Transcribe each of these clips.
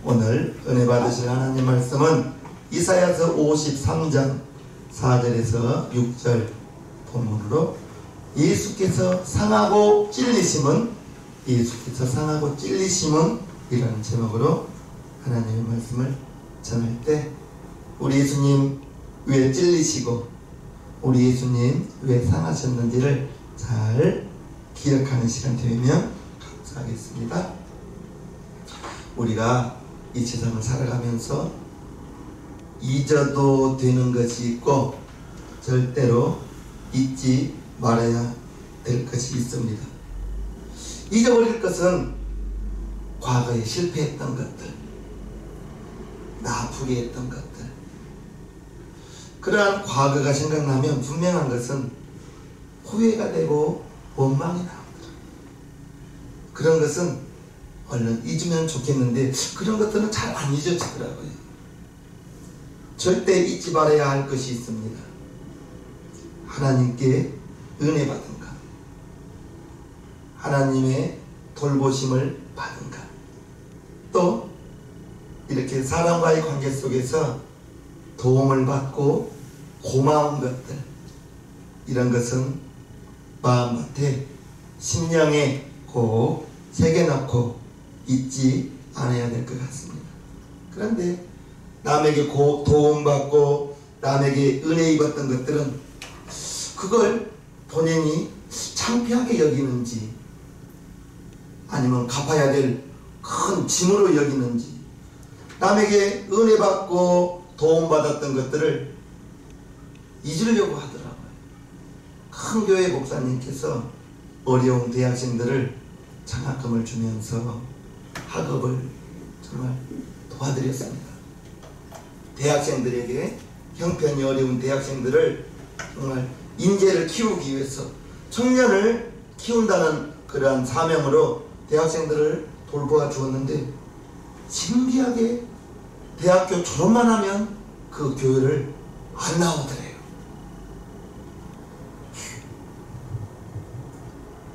오늘 은혜 받으실 하나님 말씀은 이사야서 53장 4절에서 6절 본문으로 예수께서 상하고 찔리심은 이라는 제목으로 하나님의 말씀을 전할 때 우리 예수님 왜 찔리시고 우리 예수님 왜 상하셨는지를 잘 기억하는 시간 되면 감사하겠습니다. 우리가 이 세상을 살아가면서 잊어도 되는 것이 있고 절대로 잊지 말아야 될 것이 있습니다. 잊어버릴 것은 과거에 실패했던 것들, 나쁘게 했던 것들, 그러한 과거가 생각나면 분명한 것은 후회가 되고 원망이 나오더라. 그런 것은 얼른 잊으면 좋겠는데 그런 것들은 잘 안 잊어지더라고요. 절대 잊지 말아야 할 것이 있습니다. 하나님께 은혜 받은 것, 하나님의 돌보심을 받은 것, 또 이렇게 사람과의 관계 속에서 도움을 받고 고마운 것들, 이런 것은 마음밭에 심령에 꼭 새겨놓고 잊지 않아야 될 것 같습니다. 그런데 남에게 도움받고 남에게 은혜 입었던 것들은 그걸 본인이 창피하게 여기는지 아니면 갚아야 될 큰 짐으로 여기는지, 남에게 은혜 받고 도움받았던 것들을 잊으려고 하더라고요. 큰 교회 목사님께서 어려운 대학생들을 장학금을 주면서 학업을 정말 도와드렸습니다. 대학생들에게, 형편이 어려운 대학생들을 정말 인재를 키우기 위해서 청년을 키운다는 그러한 사명으로 대학생들을 돌보아 주었는데, 신기하게 대학교 졸업만 하면 그 교회를 안 나오더래요.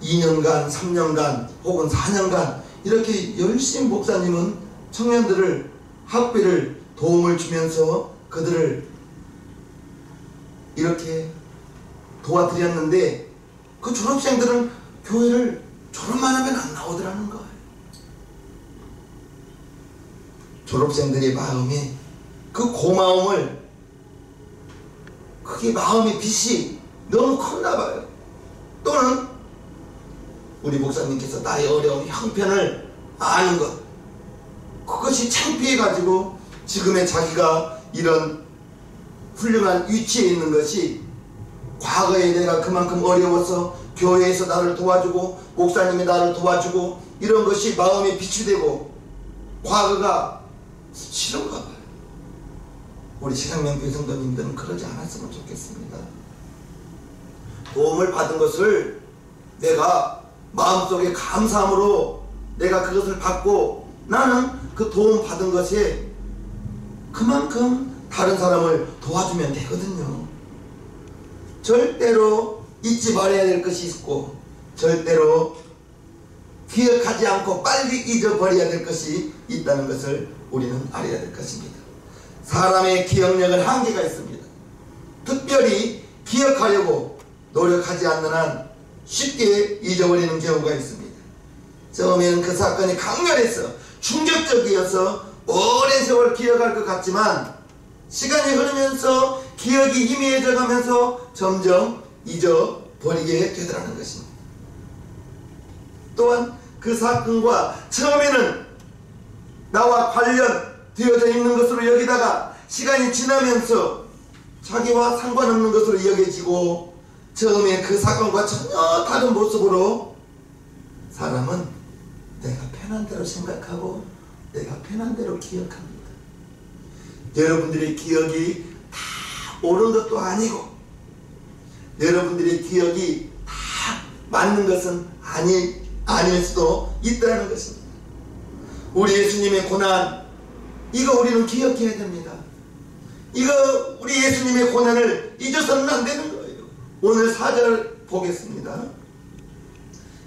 2년간, 3년간 혹은 4년간 이렇게 열심히 목사님은 청년들을 학비를 도움을 주면서 그들을 이렇게 도와드렸는데 그 졸업생들은 교회를 졸업만 하면 안 나오더라는 거예요. 졸업생들의 마음에 그 고마움을, 그게 마음의 빛이 너무 컸나 봐요. 또는 우리 목사님께서 나의 어려운 형편을 아는 것, 그것이 창피해가지고 지금의 자기가 이런 훌륭한 위치에 있는 것이 과거에 내가 그만큼 어려워서 교회에서 나를 도와주고 목사님이 나를 도와주고 이런 것이 마음에 빛이 되고 과거가 싫은가 봐요. 우리 신앙명교회 성도님들은 그러지 않았으면 좋겠습니다. 도움을 받은 것을 내가 마음속에 감사함으로 내가 그것을 받고 나는 그 도움 받은 것에 그만큼 다른 사람을 도와주면 되거든요. 절대로 잊지 말아야 될 것이 있고 절대로 기억하지 않고 빨리 잊어버려야 될 것이 있다는 것을 우리는 알아야 될 것입니다. 사람의 기억력은 한계가 있습니다. 특별히 기억하려고 노력하지 않는 한 쉽게 잊어버리는 경우가 있습니다. 처음에는 그 사건이 강렬해서 충격적이어서 오랜 세월 기억할 것 같지만 시간이 흐르면서 기억이 희미해져 가면서 점점 잊어버리게 되더라는 것입니다. 또한 그 사건과 처음에는 나와 관련되어져 있는 것으로 여기다가 시간이 지나면서 자기와 상관없는 것으로 여겨지고 처음에 그 사건과 전혀 다른 모습으로 사람은 내가 편한 대로 생각하고 내가 편한 대로 기억합니다. 여러분들의 기억이 다 옳은 것도 아니고 여러분들의 기억이 다 맞는 것은 아닐 수도 있다는 것입니다. 우리 예수님의 고난, 이거 우리는 기억해야 됩니다. 이거 우리 예수님의 고난을 잊어서는 안 되는 거예요. 오늘 4절 보겠습니다.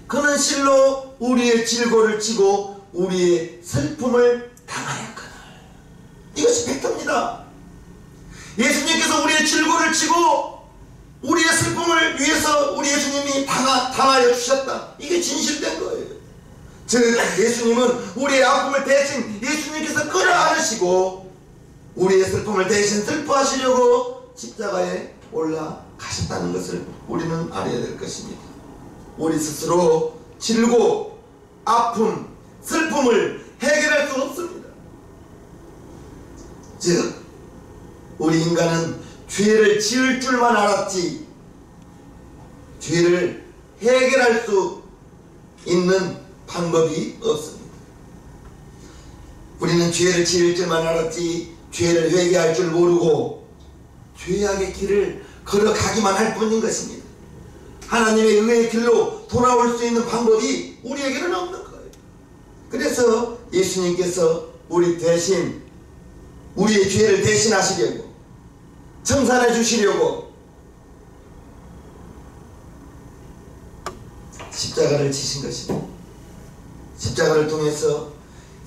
그는 실로 우리의 질고를 지고 우리의 슬픔을 당하였고 것입니다. 예수님께서 우리의 질고를 지고 우리의 슬픔을 위해서 우리 예수님이 당하여 주셨다. 이게 진실된 거예요. 즉 예수님은 우리의 아픔을 대신 예수님께서 끌어안으시고 우리의 슬픔을 대신 슬퍼하시려고 십자가에 올라가셨다는 것을 우리는 알아야 될 것입니다. 우리 스스로 질고 아픔, 슬픔을 해결할 수 없습니다. 즉 우리 인간은 죄를 지을 줄만 알았지 죄를 해결할 수 있는 방법이 없습니다. 우리는 죄를 지을 줄만 알았지 죄를 회개할 줄 모르고 죄악의 길을 걸어가기만 할 뿐인 것입니다. 하나님의 의의 길로 돌아올 수 있는 방법이 우리에게는 없는 거예요. 그래서 예수님께서 우리 대신 우리의 죄를 대신하시려고 청산해 주시려고 십자가를 지신 것입니다. 십자가를 통해서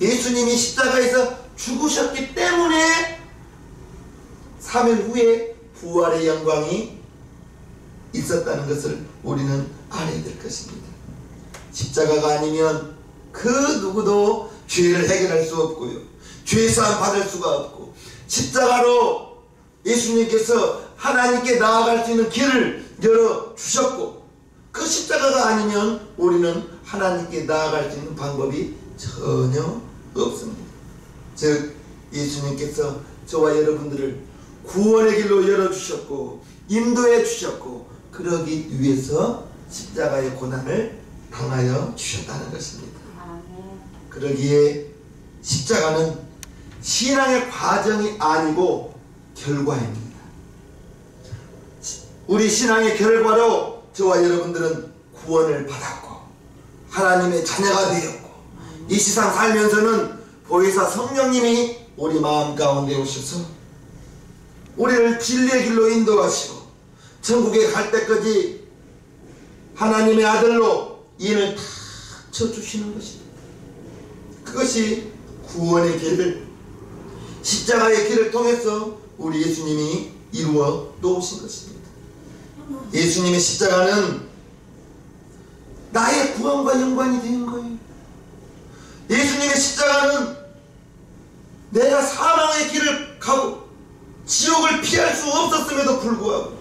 예수님이 십자가에서 죽으셨기 때문에 3일 후에 부활의 영광이 있었다는 것을 우리는 알아야 될 것입니다. 십자가가 아니면 그 누구도 죄를 해결할 수 없고요. 죄사함 받을 수가 없고 십자가로 예수님께서 하나님께 나아갈 수 있는 길을 열어주셨고 그 십자가가 아니면 우리는 하나님께 나아갈 수 있는 방법이 전혀 없습니다. 즉 예수님께서 저와 여러분들을 구원의 길로 열어주셨고 인도해 주셨고 그러기 위해서 십자가의 고난을 당하여 주셨다는 것입니다. 그러기에 십자가는 신앙의 과정이 아니고 결과입니다. 우리 신앙의 결과로 저와 여러분들은 구원을 받았고 하나님의 자녀가 되었고 이 세상 살면서는 보혜사 성령님이 우리 마음 가운데 오셔서 우리를 진리의 길로 인도하시고 천국에 갈 때까지 하나님의 아들로 인을 다 쳐주시는 것입니다. 그것이 구원의 길을 십자가의 길을 통해서 우리 예수님이 이루어 놓으신 것입니다. 예수님의 십자가는 나의 구원과 연관이 되는 거예요. 예수님의 십자가는 내가 사망의 길을 가고 지옥을 피할 수 없었음에도 불구하고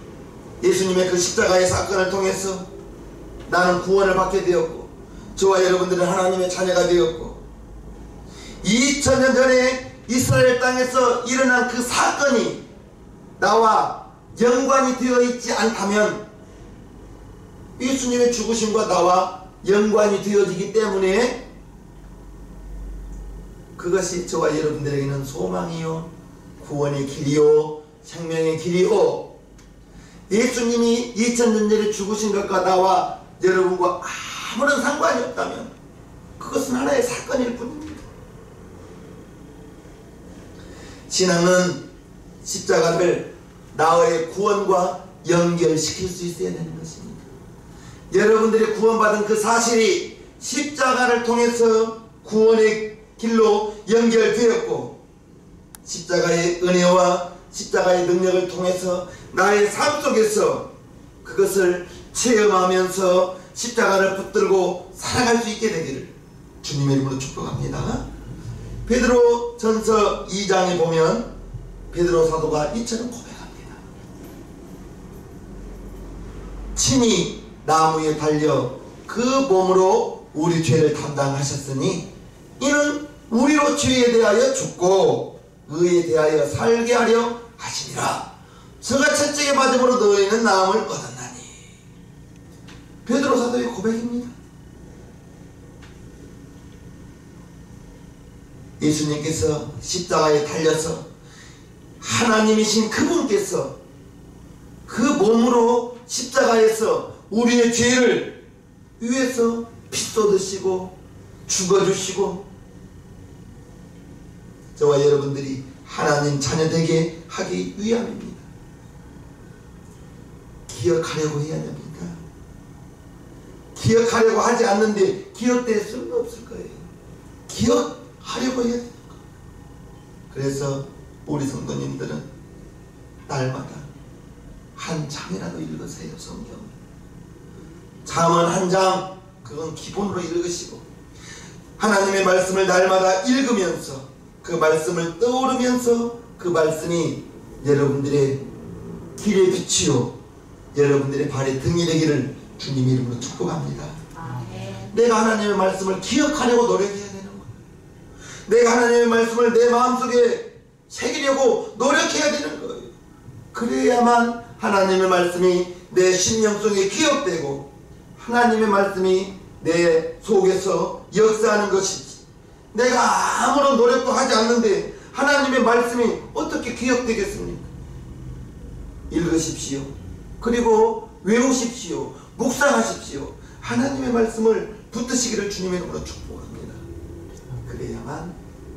예수님의 그 십자가의 사건을 통해서 나는 구원을 받게 되었고 저와 여러분들은 하나님의 자녀가 되었고 2000년 전에 이스라엘 땅에서 일어난 그 사건이 나와 연관이 되어 있지 않다면 예수님의 죽으심과 나와 연관이 되어지기 때문에 그것이 저와 여러분들에게는 소망이요 구원의 길이요 생명의 길이요 예수님이 2000년 전에 죽으신 것과 나와 여러분과 아무런 상관이 없다면 그것은 하나의 사건일 뿐입니다. 신앙은 십자가를 나의 구원과 연결시킬 수 있어야 되는 것입니다. 여러분들이 구원받은 그 사실이 십자가를 통해서 구원의 길로 연결되었고 십자가의 은혜와 십자가의 능력을 통해서 나의 삶 속에서 그것을 체험하면서 십자가를 붙들고 살아갈 수 있게 되기를 주님의 이름으로 축복합니다. 베드로 전서 2장에 보면 베드로 사도가 이처럼 고백합니다. 친히 나무에 달려 그 몸으로 우리 죄를 담당하셨으니 이는 우리로 죄에 대하여 죽고 의에 대하여 살게 하려 하시니라. 저가 채찍에 맞음으로 너희는 나음을 얻었나니. 베드로 사도의 고백입니다. 예수님께서 십자가에 달려서 하나님이신 그분께서 그 몸으로 십자가에서 우리의 죄를 위해서 피 쏟으시고 죽어주시고 저와 여러분들이 하나님 자녀되게 하기 위함입니다. 기억하려고 해야 됩니까? 기억하려고 하지 않는데 기억될 수는 없을 거예요. 기억하려고 해야 됩니다. 그래서 우리 성도님들은 날마다 한 장이라도 읽으세요. 성경 잠언 한 장, 그건 기본으로 읽으시고 하나님의 말씀을 날마다 읽으면서 그 말씀을 떠오르면서 그 말씀이 여러분들의 길의 빛이요 여러분들의 발의 등이 되기를 주님의 이름으로 축복합니다. 내가 하나님의 말씀을 기억하려고 노력해야 되는 거예요. 내가 하나님의 말씀을 내 마음속에 새기려고 노력해야 되는 거예요. 그래야만 하나님의 말씀이 내 심령 속에 기억되고 하나님의 말씀이 내 속에서 역사하는 것이지, 내가 아무런 노력도 하지 않는데 하나님의 말씀이 어떻게 기억되겠습니까? 읽으십시오. 그리고 외우십시오. 묵상하십시오. 하나님의 말씀을 붙드시기를 주님의 이름으로 축복합니다. 그래야만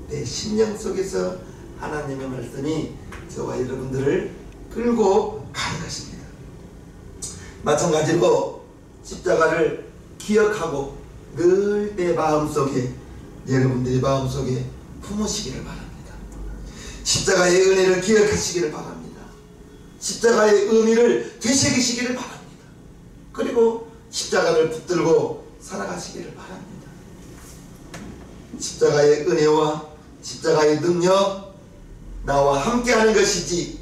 내 심령 속에서 하나님의 말씀이 저와 여러분들을 끌고 가는 것입니다. 마찬가지로 십자가를 기억하고 늘 내 마음속에, 여러분들의 마음속에 품으시기를 바랍니다. 십자가의 은혜를 기억하시기를 바랍니다. 십자가의 의미를 되새기시기를 바랍니다. 그리고 십자가를 붙들고 살아가시기를 바랍니다. 십자가의 은혜와 십자가의 능력, 나와 함께하는 것이지,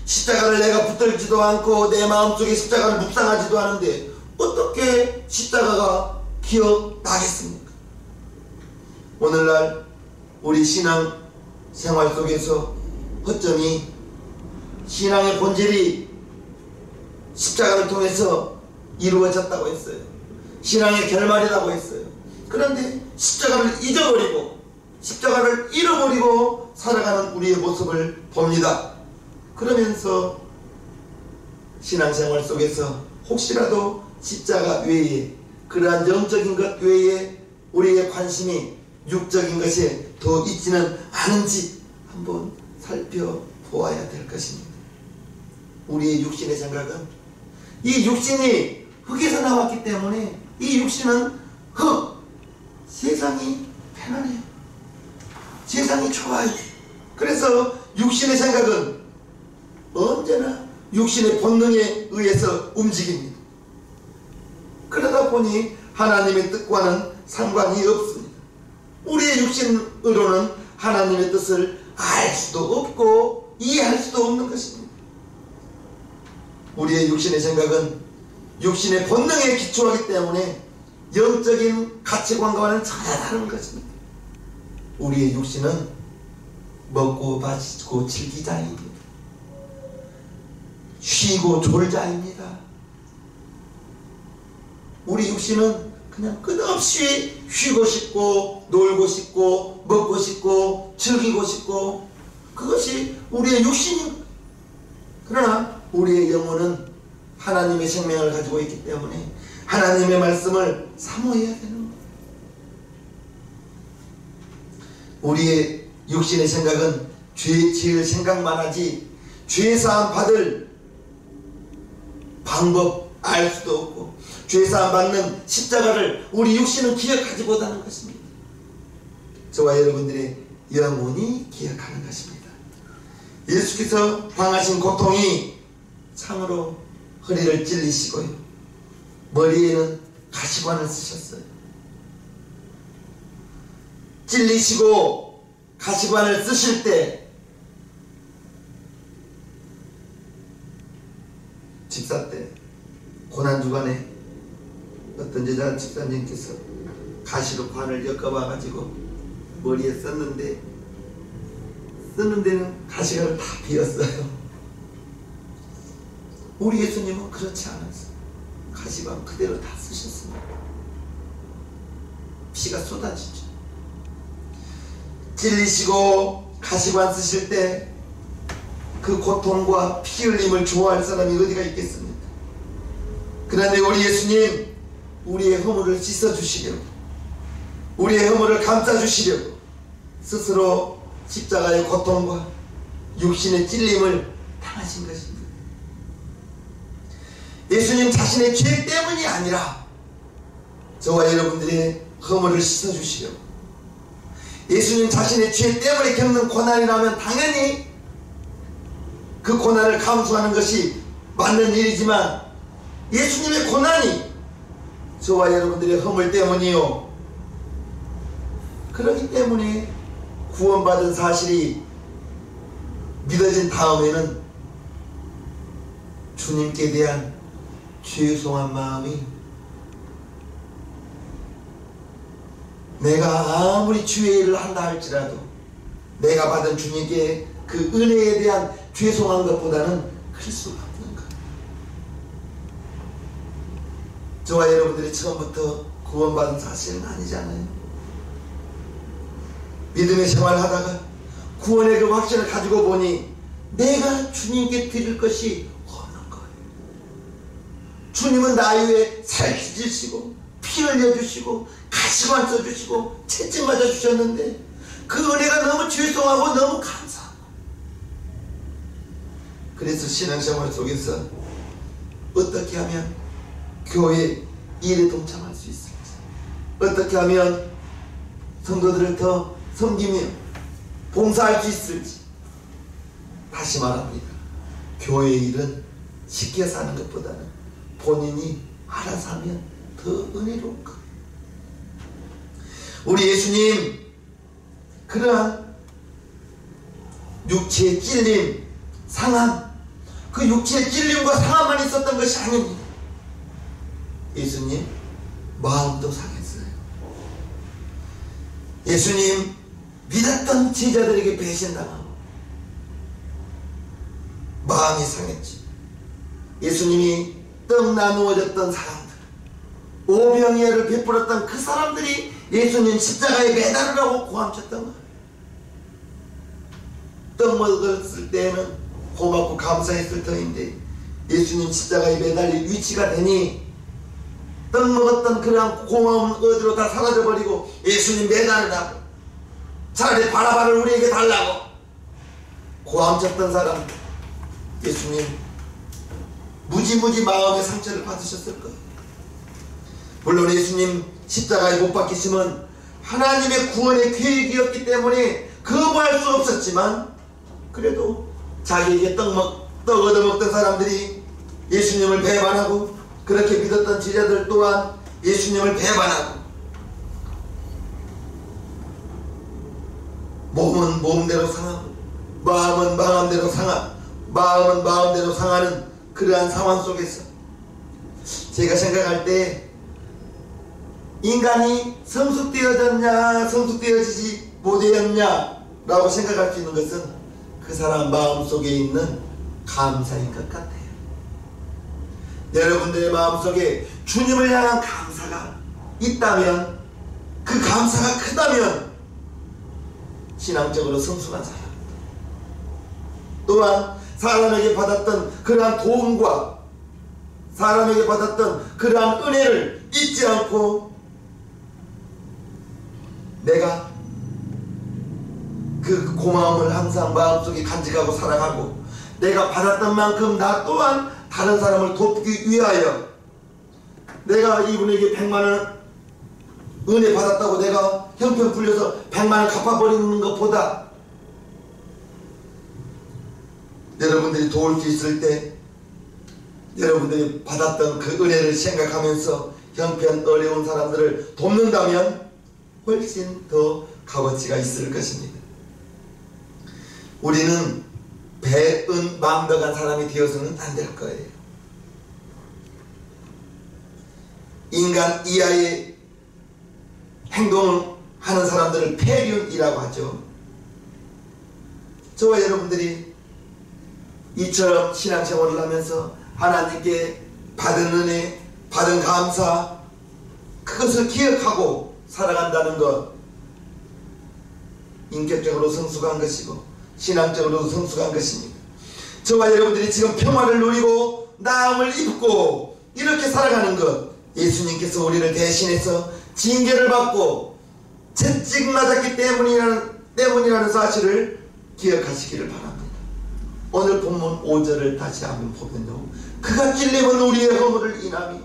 십자가를 내가 붙들지도 않고 내 마음속에 십자가를 묵상하지도 않은데 어떻게 십자가가 기억나겠습니까? 오늘날 우리 신앙 생활 속에서 허점이, 신앙의 본질이 십자가를 통해서 이루어졌다고 했어요. 신앙의 결말이라고 했어요. 그런데 십자가를 잊어버리고 십자가를 잃어버리고 살아가는 우리의 모습을 봅니다. 그러면서 신앙생활 속에서 혹시라도 십자가 외에, 그러한 영적인 것 외에 우리의 관심이 육적인 것에 더 있지는 않은지 한번 살펴보아야 될 것입니다. 우리의 육신의 생각은, 이 육신이 흙에서 나왔기 때문에 이 육신은 흙, 세상이 편안해요. 세상이 좋아요. 그래서 육신의 생각은 언제나 육신의 본능에 의해서 움직입니다. 그러다 보니 하나님의 뜻과는 상관이 없습니다. 우리의 육신으로는 하나님의 뜻을 알 수도 없고 이해할 수도 없는 것입니다. 우리의 육신의 생각은 육신의 본능에 기초하기 때문에 영적인 가치관과는 전혀 다른 것입니다. 우리의 육신은 먹고 마시고 즐기자입니다. 쉬고 졸자입니다. 우리 육신은 그냥 끝없이 쉬고 싶고 놀고 싶고 먹고 싶고 즐기고 싶고, 그것이 우리의 육신입니다. 그러나 우리의 영혼은 하나님의 생명을 가지고 있기 때문에 하나님의 말씀을 사모해야 되는 거예요. 우리의 육신의 생각은 죄 지을 생각만 하지 죄사함 받을 방법 알 수도 없고, 죄사함 받는 십자가를 우리 육신은 기억하지 못하는 것입니다. 저와 여러분들의 영혼이 기억하는 것입니다. 예수께서 당하신 고통이 참으로 허리를 찔리시고요, 머리에는 가시관을 쓰셨어요. 찔리시고 가시관을 쓰실 때 집사 때 고난주간에 어떤 여자 집사님께서 가시로 관을 엮어봐 가지고 머리에 썼는데, 쓰는 데는 가시관을 다 비었어요. 우리 예수님은 그렇지 않았어요. 가시관 그대로 다 쓰셨습니다. 피가 쏟아지죠. 찔리시고 가시관 쓰실 때 그 고통과 피 흘림을 좋아할 사람이 어디가 있겠습니까? 그런데 우리 예수님, 우리의 허물을 씻어주시려고, 우리의 허물을 감싸주시려고 스스로 십자가의 고통과 육신의 찔림을 당하신 것입니다. 예수님 자신의 죄 때문이 아니라 저와 여러분들의 허물을 씻어주시려고, 예수님 자신의 죄 때문에 겪는 고난이라면 당연히 그 고난을 감수하는 것이 맞는 일이지만 예수님의 고난이 저와 여러분들의 허물 때문이요, 그렇기 때문에 구원받은 사실이 믿어진 다음에는 주님께 대한 죄송한 마음이, 내가 아무리 주의 일을 한다 할지라도 내가 받은 주님께 그 은혜에 대한 죄송한 것보다는 클 수가 없는 것. 저와 여러분들이 처음부터 구원받은 사실은 아니잖아요. 믿음의 생활하다가 구원의 그 확신을 가지고 보니 내가 주님께 드릴 것이 없는 거예요. 주님은 나 위해 살찌시고 피 흘려주시고 가시관 써주시고 채찍 맞아주셨는데 그 은혜가 너무 죄송하고 너무 감사하고, 그래서 신앙생활 속에서 어떻게 하면 교회 일에 동참할 수 있을지, 어떻게 하면 성도들을 더 섬기며 봉사할 수 있을지, 다시 말합니다. 교회 일은 시켜서 하는 것보다는 본인이 알아서 하면 더 은혜로운 거예요. 우리 예수님 그러한 육체의 찔림, 상함, 그 육체의 찔림과 상함만 있었던 것이 아닙니다. 예수님 마음도 상했어요. 예수님 믿었던 제자들에게 배신당하고 마음이 상했지. 예수님이 떡 나누어졌던 사람들, 오병이어를 베풀었던 그 사람들이 예수님 십자가에 매달으라고 고함쳤던 거예요. 떡 먹었을 때는 고맙고 감사했을 터인데 예수님 십자가에 매달릴 위치가 되니 떡 먹었던 그런 고마운 어디로 다 사라져버리고 예수님 매달으라고, 차라리 바라바를 우리에게 달라고 고함쳤던 사람, 예수님 무지무지 마음의 상처를 받으셨을 거예요. 물론 예수님 십자가에 못 박히심은 하나님의 구원의 계획이었기 때문에 거부할 수 없었지만, 그래도 자기에게 떡 얻어먹던 사람들이 예수님을 배반하고 그렇게 믿었던 제자들 또한 예수님을 배반하고, 몸은 몸대로 상하고 마음은 마음대로 상하는 그러한 상황 속에서 제가 생각할 때 인간이 성숙되어졌냐 성숙되어지지 못되었냐 라고 생각할 수 있는 것은 그 사람 마음속에 있는 감사인 것 같아요. 여러분들의 마음속에 주님을 향한 감사가 있다면, 그 감사가 크다면 신앙적으로 성숙한 사람, 또한 사람에게 받았던 그러한 도움과 사람에게 받았던 그러한 은혜를 잊지 않고 내가 그 고마움을 항상 마음속에 간직하고 살아가고, 내가 받았던 만큼 나 또한 다른 사람을 돕기 위하여, 내가 이분에게 100만원 은혜 받았다고 내가 형편 풀려서 100만원 갚아버리는 것보다 여러분들이 도울 수 있을 때 여러분들이 받았던 그 은혜를 생각하면서 형편 어려운 사람들을 돕는다면 훨씬 더 값어치가 있을 것입니다. 우리는 배은 망덕한 사람이 되어서는 안 될 거예요. 인간 이하의 행동을 하는 사람들을 폐륜이라고 하죠. 저와 여러분들이 이처럼 신앙생활을 하면서 하나님께 받은 은혜, 받은 감사, 그것을 기억하고 살아간다는 것, 인격적으로 성숙한 것이고 신앙적으로 성숙한 것입니다. 저와 여러분들이 지금 평화를 누리고 나음을 입고 이렇게 살아가는 것, 예수님께서 우리를 대신해서 징계를 받고 채찍 맞았기 때문이라는 사실을 기억하시기를 바랍니다. 오늘 본문 5절을 다시 한번 보면요, 그가 찔림은 우리의 허물을 인하며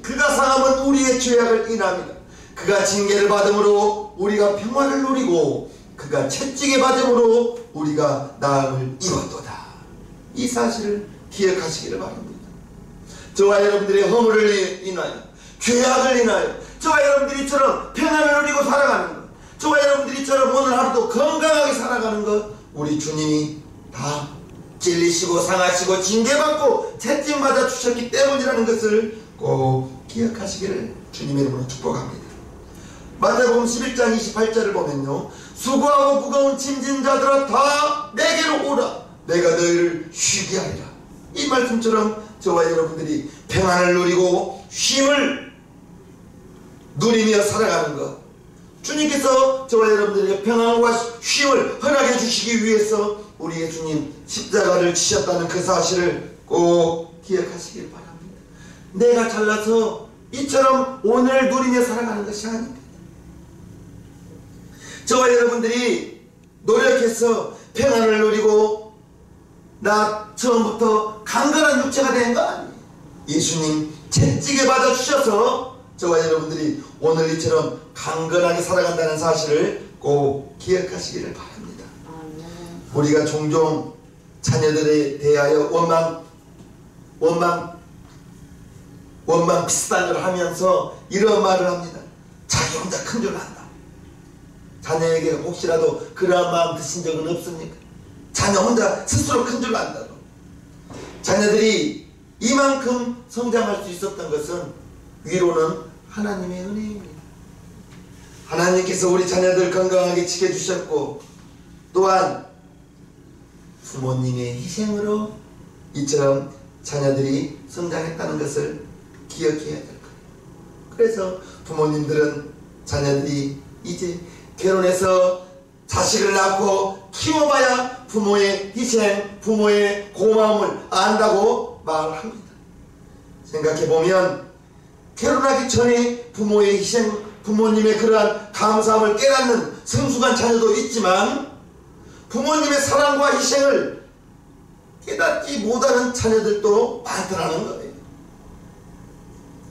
그가 상함은 우리의 죄악을 인합니다. 그가 징계를 받음으로 우리가 평화를 누리고 그가 채찍에 받음으로 우리가 나음을 입었도다. 이 사실을 기억하시기를 바랍니다. 저와 여러분들의 허물을 인하여, 죄악을 인하여 저와 여러분들이처럼 평안을 누리고 살아가는 것, 저와 여러분들이처럼 오늘 하루도 건강하게 살아가는 것, 우리 주님이 다 찔리시고 상하시고 징계받고 채찍맞아 주셨기 때문이라는 것을 꼭 기억하시기를 주님의 이름으로 축복합니다. 마태복음 11장 28절을 보면요, 수고하고 무거운 짐진 자들아 다 내게로 오라, 내가 너희를 쉬게 하리라. 이 말씀처럼 저와 여러분들이 평안을 누리고 쉼을 누리며 살아가는 것, 주님께서 저와 여러분들에게 평안과 쉼을 허락해 주시기 위해서 우리 예수님 십자가를 지셨다는 그 사실을 꼭 기억하시길 바랍니다. 내가 잘나서 이처럼 오늘 누리며 살아가는 것이 아닙니다. 저와 여러분들이 노력해서 평안을 누리고 나 처음부터 강건한 육체가 된 거 아니에요. 예수님 채찍에 받아 주셔서 저와 여러분들이 오늘 이처럼 강건하게 살아간다는 사실을 꼭 기억하시기를 바랍니다. 우리가 종종 자녀들에 대하여 원망 비슷한 걸 하면서 이런 말을 합니다. 자기 혼자 큰 줄 안다. 자녀에게 혹시라도 그러한 마음 드신 적은 없습니까? 자녀 혼자 스스로 큰 줄 안다고. 자녀들이 이만큼 성장할 수 있었던 것은 위로는 하나님의 은혜입니다. 하나님께서 우리 자녀들 건강하게 지켜주셨고, 또한 부모님의 희생으로 이처럼 자녀들이 성장했다는 것을 기억해야 될 거예요. 그래서 부모님들은 자녀들이 이제 결혼해서 자식을 낳고 키워봐야 부모의 희생, 부모의 고마움을 안다고 말합니다. 생각해보면 결혼하기 전에 부모의 희생, 부모님의 그러한 감사함을 깨닫는 성숙한 자녀도 있지만 부모님의 사랑과 희생을 깨닫지 못하는 자녀들도 많더라는 거예요.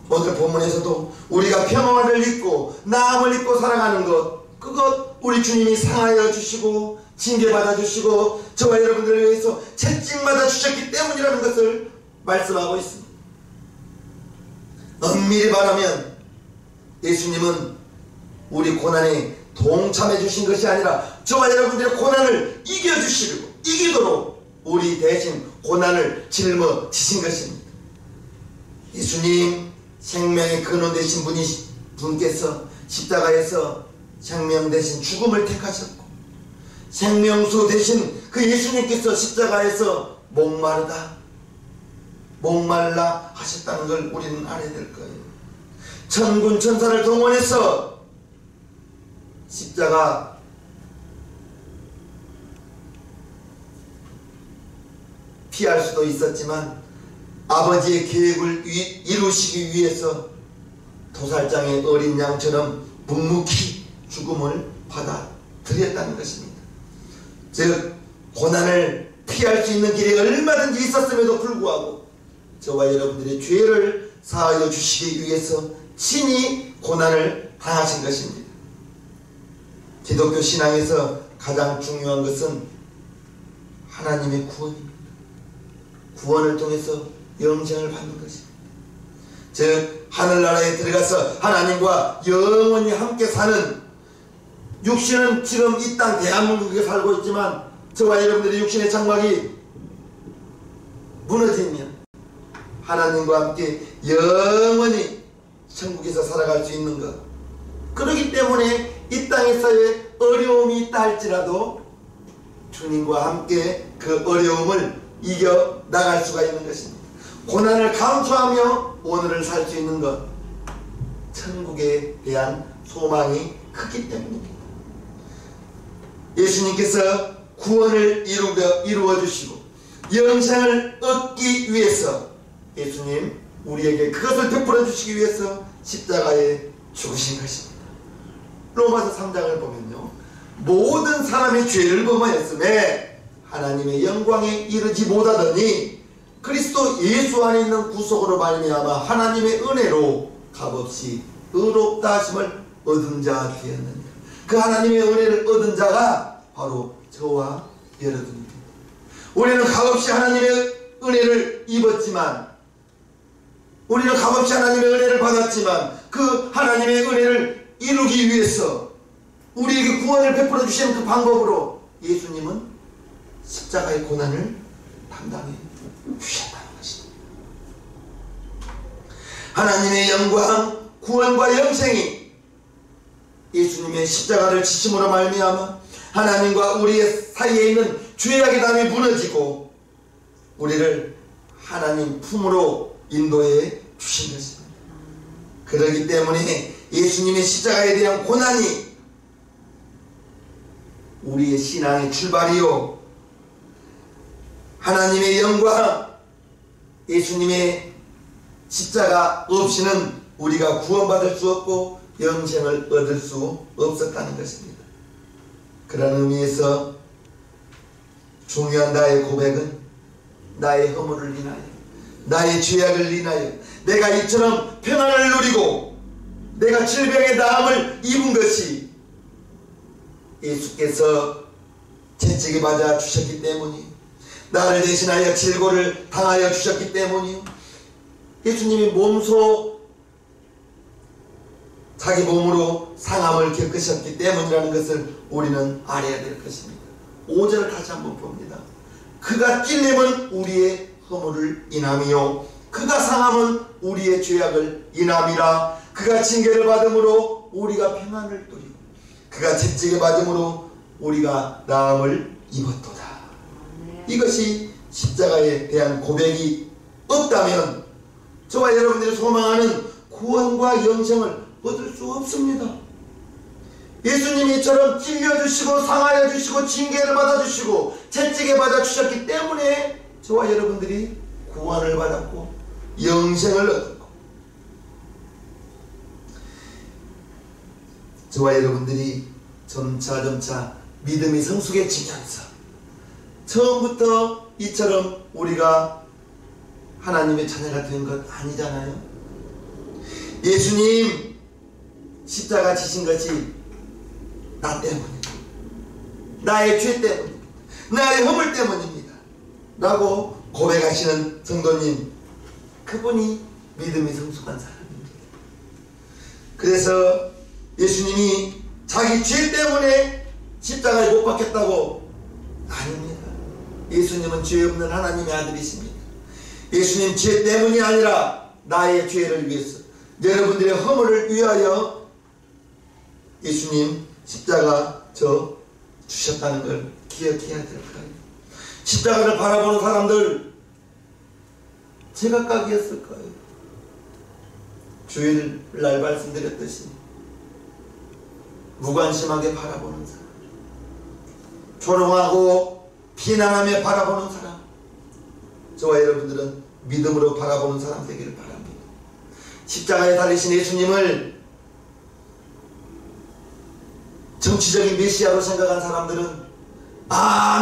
오늘 본문에서도 우리가 평화를 잊고 나음을 잊고 살아가는 것, 그것 우리 주님이 상하여 주시고 징계받아 주시고 저와 여러분들을 위해서 채찍받아 주셨기 때문이라는 것을 말씀하고 있습니다. 엄밀히 말하면 예수님은 우리 고난에 동참해 주신 것이 아니라 저와 여러분들의 고난을 이기도록 우리 대신 고난을 짊어지신 것입니다. 예수님 생명의 근원 되신 분께서 십자가에서 생명 대신 죽음을 택하셨고, 생명수 대신 그 예수님께서 십자가에서 목말라 하셨다는 걸 우리는 알아야 될 거예요. 천군 천사를 동원해서 십자가 피할 수도 있었지만 아버지의 계획을 이루시기 위해서 도살장의 어린 양처럼 묵묵히 죽음을 받아들였다는 것입니다. 즉 고난을 피할 수 있는 길이 얼마든지 있었음에도 불구하고 저와 여러분들의 죄를 사하여 주시기 위해서 친히 고난을 당하신 것입니다. 기독교 신앙에서 가장 중요한 것은 하나님의 구원입니다. 구원을 통해서 영생을 받는 것입니다. 즉 하늘나라에 들어가서 하나님과 영원히 함께 사는, 육신은 지금 이 땅 대한민국에 살고 있지만 저와 여러분들의 육신의 장막이 무너지면 하나님과 함께 영원히 천국에서 살아갈 수 있는 것, 그렇기 때문에 이 땅에서의 어려움이 있다 할지라도 주님과 함께 그 어려움을 이겨 나갈 수가 있는 것입니다. 고난을 감수하며 오늘을 살 수 있는 것, 천국에 대한 소망이 크기 때문입니다. 예수님께서 구원을 이루어 주시고 영생을 얻기 위해서 예수님 우리에게 그것을 베풀어 주시기 위해서 십자가에 죽으신 것입니다. 로마서 3장을 보면요, 모든 사람의 죄를 범하였음에 하나님의 영광에 이르지 못하더니 그리스도 예수 안에 있는 구속으로 말미암아 하나님의 은혜로 값없이 의롭다 하심을 얻은 자 되었느니라. 그 하나님의 은혜를 얻은 자가 바로 저와 여러분입니다. 우리는 값없이 하나님의 은혜를 입었지만, 우리는 값없이 하나님의 은혜를 받았지만, 그 하나님의 은혜를 이루기 위해서 우리에게 구원을 베풀어 주시는 그 방법으로 예수님은 십자가의 고난을 담당해 주셨다는 것입니다. 하나님의 영광, 구원과 영생이 예수님의 십자가를 지심으로 말미암아 하나님과 우리의 사이에 있는 죄악의 담이 무너지고 우리를 하나님 품으로 인도해 주신 것입니다. 그렇기 때문에 예수님의 십자가에 대한 고난이 우리의 신앙의 출발이요, 하나님의 영광, 예수님의 십자가 없이는 우리가 구원받을 수 없고 영생을 얻을 수 없었다는 것입니다. 그런 의미에서 중요한 나의 고백은 나의 허물을 인하여, 나의 죄악을 인하여 내가 이처럼 평안을 누리고 내가 질병의 나음을 입은 것이 예수께서 채찍에 맞아 주셨기 때문이요, 나를 대신하여 질고를 당하여 주셨기 때문이요, 예수님이 몸소 자기 몸으로 상함을 겪으셨기 때문이라는 것을 우리는 알아야 될 것입니다. 5절을 다시 한번 봅니다. 그가 찔림은 우리의 허물을 인함이요 그가 상함은 우리의 죄악을 인함이라. 그가 징계를 받음으로 우리가 평안을 누리고 그가 채찍에 맞음으로 우리가 나음을 입었도다. 이것이 십자가에 대한 고백이 없다면 저와 여러분들이 소망하는 구원과 영생을 얻을 수 없습니다. 예수님이 이처럼 찔려주시고 상하여 주시고 징계를 받아주시고 채찍에 받아주셨기 때문에 저와 여러분들이 구원을 받았고 영생을 얻었고, 저와 여러분들이 점차 믿음이 성숙해지면서 처음부터 이처럼 우리가 하나님의 자녀가 된 것 아니잖아요. 예수님 십자가 지신 것이 나 때문입니다. 나의 죄 때문입니다. 나의 허물 때문입니다. 라고 고백하시는 성도님, 그분이 믿음이 성숙한 사람입니다. 그래서 예수님이 자기 죄 때문에 십자가에 못 박혔다고? 아닙니다. 예수님은 죄 없는 하나님의 아들이십니다. 예수님 죄 때문이 아니라 나의 죄를 위해서, 여러분들의 허물을 위하여 예수님 십자가 져 주셨다는 걸 기억해야 될 거예요. 십자가를 바라보는 사람들 제각각이었을 거예요. 주일날 말씀드렸듯이 무관심하게 바라보는 사람, 조롱하고 비난하며 바라보는 사람, 저와 여러분들은 믿음으로 바라보는 사람 되기를 바랍니다. 십자가에 달리신 예수님을 정치적인 메시아로 생각한 사람들은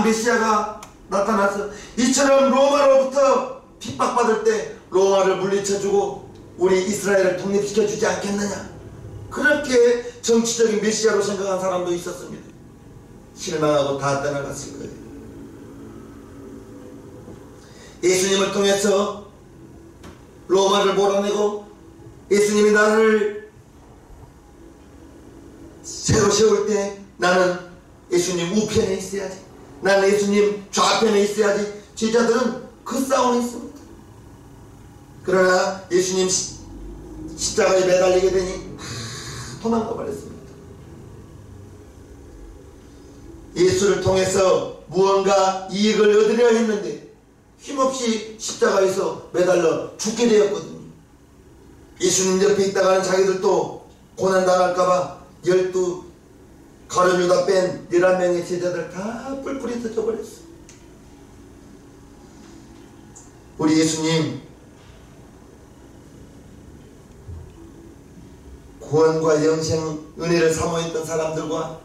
메시아가 나타나서 이처럼 로마로부터 핍박받을 때 로마를 물리쳐주고 우리 이스라엘을 독립시켜주지 않겠느냐, 그렇게 정치적인 메시아로 생각한 사람도 있었습니다. 실망하고 다 떠나갔을 거예요. 예수님을 통해서 로마를 몰아내고 예수님이 나를 새로 세울 때 나는 예수님 우편에 있어야지, 나는 예수님 좌편에 있어야지. 제자들은 그 싸움이 있습니다. 그러나 예수님 십자가에 매달리게 되니 도망가 버렸습니다. 예수를 통해서 무언가 이익을 얻으려 했는데 힘없이 십자가에서 매달려 죽게 되었거든요. 예수님 옆에 있다가는 자기들도 고난당할까봐 12 가룟유다 뺀 11명의 제자들 다 뿔뿔이 터져버렸어. 우리 예수님 구원과 영생 은혜를 사모했던 사람들과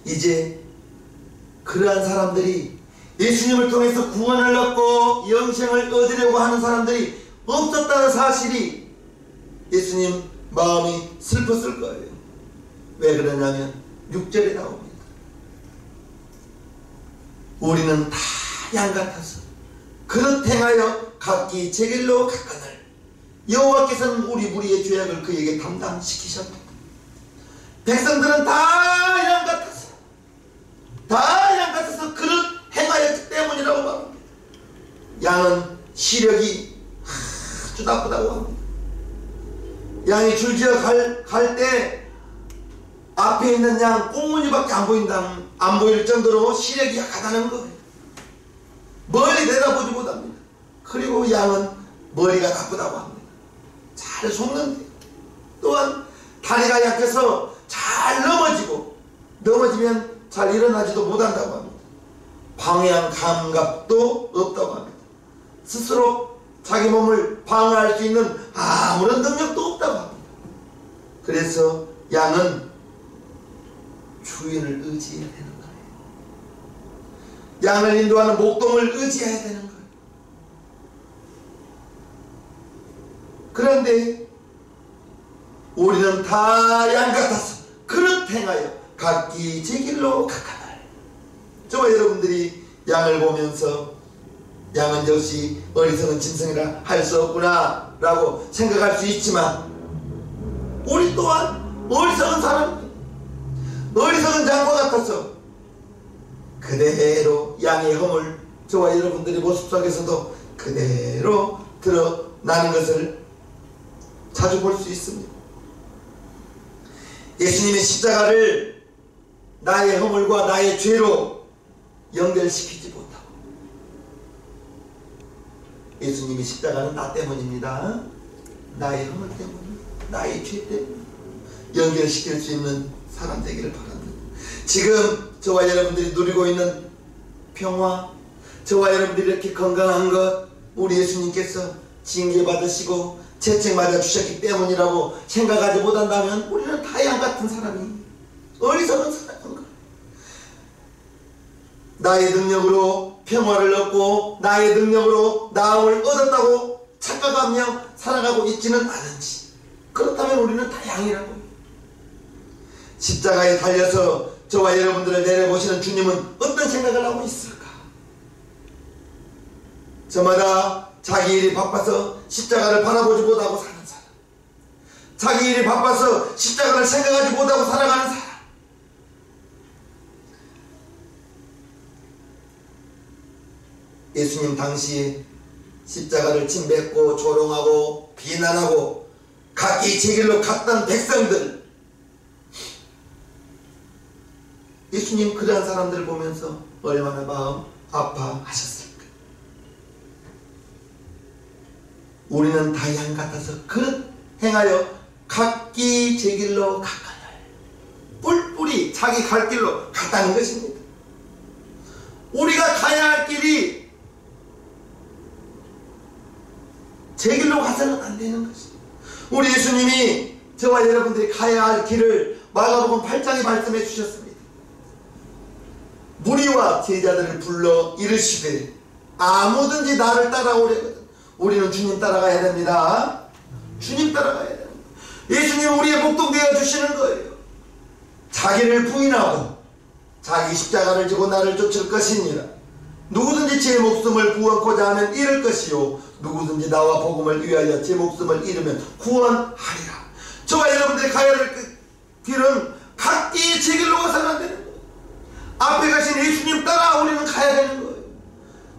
이제 그러한 사람들이 예수님을 통해서 구원을 얻고 영생을 얻으려고 하는 사람들이 없었다는 사실이 예수님 마음이 슬펐을 거예요. 왜 그러냐면 6절에 나옵니다. 우리는 다 양 같아서 그릇 행하여 각기 제 길로 가거늘 여호와께서는 우리 무리의 죄악을 그에게 담당시키셨다. 백성들은 다 양 같아서 그릇 행하였기 때문이라고 말합니다. 양은 시력이 아주 나쁘다고 합니다. 양이 줄지어 갈 때 앞에 있는 양 꽁무니밖에 안 보일 정도로 시력이 약하다는 거예요. 멀리 내다보지 못합니다. 그리고 양은 머리가 나쁘다고 합니다. 잘 속는데 또한 다리가 약해서 잘 넘어지면 잘 일어나지도 못한다고 합니다. 방향 감각도 없다고 합니다. 스스로 자기 몸을 방어할 수 있는 아무런 능력도 없다고 합니다. 그래서 양은 주인을 의지해야 되는 거예요. 양을 인도하는 목동을 의지해야 되는 거예요. 그런데 우리는 다 양 같아서 그릇 행하여 각기 제 길로 가까이. 저와 여러분들이 양을 보면서 양은 역시 어리석은 짐승이라 할 수 없구나 라고 생각할 수 있지만, 우리 또한 어리석은 사람입니다. 어리석은 장과 같아서 그대로 양의 허물, 저와 여러분들의 모습 속에서도 그대로 드러나는 것을 자주 볼 수 있습니다. 예수님의 십자가를 나의 허물과 나의 죄로 연결시키지 못하고, 예수님의 십자가는 나 때문입니다. 나의 허물 때문에, 나의 죄 때문에 연결시킬 수 있는 사람 되기를 바랍니다. 지금 저와 여러분들이 누리고 있는 평화, 저와 여러분들이 이렇게 건강한 것, 우리 예수님께서 징계받으시고 채찍 맞아 주셨기 때문이라고 생각하지 못한다면 우리는 다 양 같은 사람이, 어리석은 사람인 거예요. 나의 능력으로 평화를 얻고 나의 능력으로 나음을 얻었다고 착각하며 살아가고 있지는 않은지, 그렇다면 우리는 다 양이라고. 십자가에 달려서 저와 여러분들을 내려보시는 주님은 어떤 생각을 하고 있을까? 저마다 자기 일이 바빠서 십자가를 바라보지 못하고 사는 사람, 자기 일이 바빠서 십자가를 생각하지 못하고 살아가는 사람, 예수님 당시에 십자가를 침뱉고 조롱하고 비난하고 각기 제 길로 갔던 백성들, 예수님 그러한 사람들을 보면서 얼마나 마음 아파하셨을까? 우리는 다 양 같아서 그릇 행하여 각기 제 길로 가까이, 뿔뿔이 자기 갈 길로 갔다는 것입니다. 우리가 가야 할 길이 제 길로 가서는 안 되는 것입니다. 우리 예수님이 저와 여러분들이 가야 할 길을 마가복음 8장에 말씀해 주셨습니다. 무리와 제자들을 불러 이르시되 아무든지 나를 따라오려거든. 우리는 주님 따라가야 됩니다. 주님 따라가야 됩니다. 예수님은 우리의 목동 되어 주시는 거예요. 자기를 부인하고 자기 십자가를 지고 나를 쫓을 것이니라. 누구든지 제 목숨을 구원코자 하면 잃을 것이요, 누구든지 나와 복음을 위하여 제 목숨을 잃으면 구원하리라. 저와 여러분들이 가야 될 길은 각기 제 길로 가서는 안 되는 거예요. 앞에 가신 예수님 따라 우리는 가야 되는 거예요.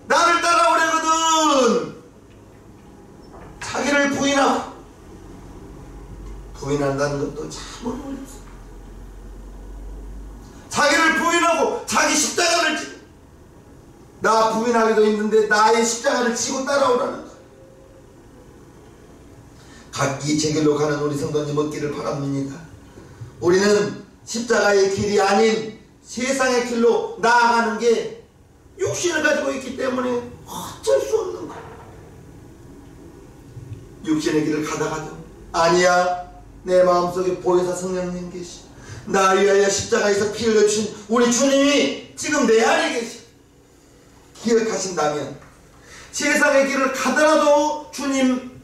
나를 따라오려거든 자기를 부인한다는 것도 참 어렵습니다. 자기를 부인하고 자기 십자가를 지고, 나 부인하기도 힘든데 나의 십자가를 지고 따라오라는 거예요. 각기 제 길로 가는 우리 성도님 얻기를 바랍니다. 우리는 십자가의 길이 아닌 세상의 길로 나아가는 게 육신을 가지고 있기 때문에 어쩔 수 없는 거예요. 육신의 길을 가다가도 아니야, 내 마음속에 보혜사 성령님 계시, 나 위하여 십자가에서 피 흘려주신 우리 주님이 지금 내 안에 계시, 기억하신다면 세상의 길을 가더라도 주님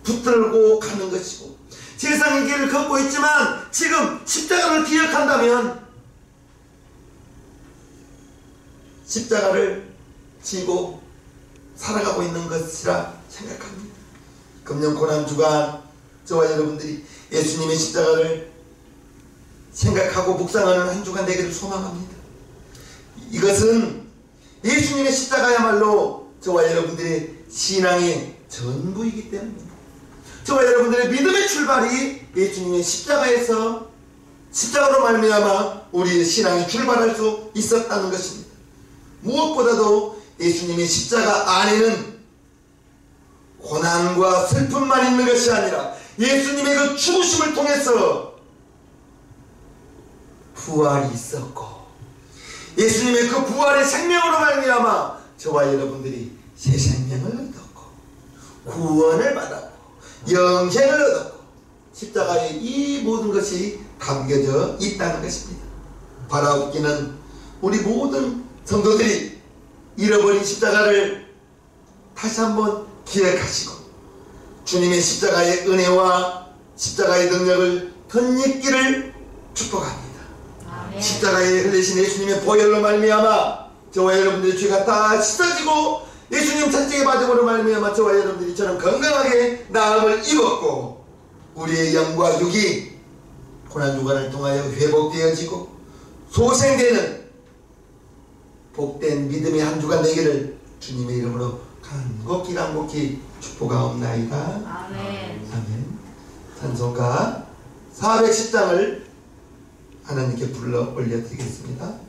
붙들고 가는 것이고, 세상의 길을 걷고 있지만 지금 십자가를 기억한다면 십자가를 지고 살아가고 있는 것이라 생각합니다. 금년 고난주간 저와 여러분들이 예수님의 십자가를 생각하고 묵상하는 한 주간 되기를 소망합니다. 이것은 예수님의 십자가야말로 저와 여러분들의 신앙의 전부이기 때문입니다. 저와 여러분들의 믿음의 출발이 예수님의 십자가에서 십자가로 말미암아 우리의 신앙이 출발할 수 있었다는 것입니다. 무엇보다도 예수님의 십자가 안에는 고난과 슬픔만 있는 것이 아니라 예수님의 그 죽으심을 통해서 부활이 있었고, 예수님의 그 부활의 생명으로 말미암아 저와 여러분들이 새 생명을 얻었고 구원을 받았고 영생을 얻었고 십자가에 이 모든 것이 담겨져 있다는 것입니다. 바라옵기는 우리 모든 성도들이 잃어버린 십자가를 다시 한번 기억하시고 주님의 십자가의 은혜와 십자가의 능력을 덧입기를 축복합니다. 아멘. 십자가에 흘리신 예수님의 보혈로 말미암아 저와 여러분들의 죄가 다 씻어지고 예수님 천직의 받음으로 말미암아 저와 여러분들이 저는 건강하게 나음을 입었고 우리의 영과 육이 고난주간을 통하여 회복되어지고 소생되는 복된 믿음의 한 주간 되기를 주님의 이름으로 간곡히 축복하옵나이다. 아멘. 아멘. 찬송가 410장을 하나님께 불러 올려드리겠습니다.